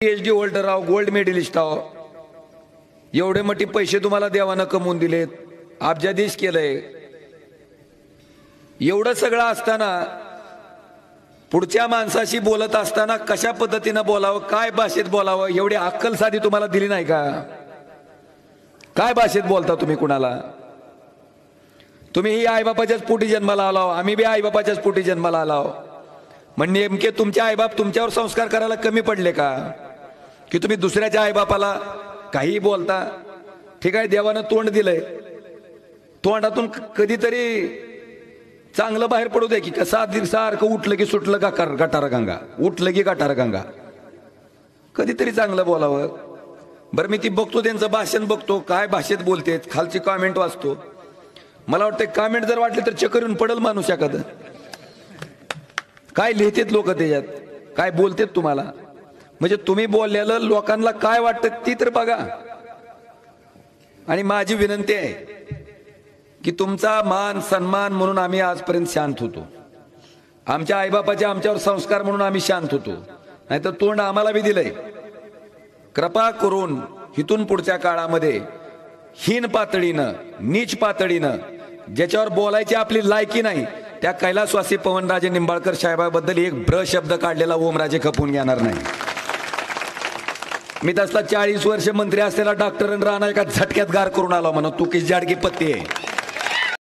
PhD holder आहो, gold medallist आहो, एवढे मोठे पैसे तुम्हाला देवानं कमवून दिलेत, अब्जाधीश केलंय. एवढं सगळं असताना पुढच्या माणसाशी बोलत असताना कशा पद्धतीनं बोलावं, काय भाषेत बोलावं, एवढी अक्कल साधी तुम्हाला दिली नाही का? काय भाषेत बोलता तुम्ही कुणाला? तुम्ही ही आईबापाच्याच पोटी जन्माला आलाव, आम्ही बी आईबापाच्याच पोटी जन्माला आलाव. मग नेमके तुमचे आईबाप तुमच्यावर संस्कार करायला कमी पडले का की तुम्ही दुसऱ्याच्या आईबापाला काही बोलता? ठीक आहे, देवानं तोंड दिलंय, तोंडातून कधीतरी चांगलं बाहेर पडू दे की कसा सारखं उठलं की सुटलं का गटार गंगा, उठलं की गटार गंगा, कधीतरी चांगलं बोलावं. बरं मी ती बघतो, त्यांचं भाषण बघतो, काय भाषेत बोलते, खालची कॉमेंट वाचतो. मला वाटतं कॉमेंट जर वाटले तर चक्कर येऊन पडल माणूस एखादं. काय लिहितेत लोक त्याच्यात, काय बोलतेत तुम्हाला, म्हणजे तुम्ही बोललेलं लोकांना काय वाटतं ती तर बघा. आणि माझी विनंती आहे की तुमचा मान सन्मान म्हणून आम्ही आजपर्यंत शांत होतो, आमच्या आईबापाचे आमच्यावर संस्कार म्हणून आम्ही शांत होतो, नाहीतर तोंड आम्हाला बी दिलंय. कृपा करून इथून पुढच्या काळामध्ये हीन पातळीनं, नीच पातळीनं, ज्याच्यावर बोलायची आपली लायकी नाही, त्या कैलासवासी पवनराजे निंबाळकर साहेबाबद्दल एक ब्र शब्द काढलेला ओमराजे खपून घेणार नाही. मी तसला 40 वर्ष मंत्री असलेला डॉक्टर राणा एका झटक्यात गार करून आला म्हणून तू की जाडगी पत्ती आहे.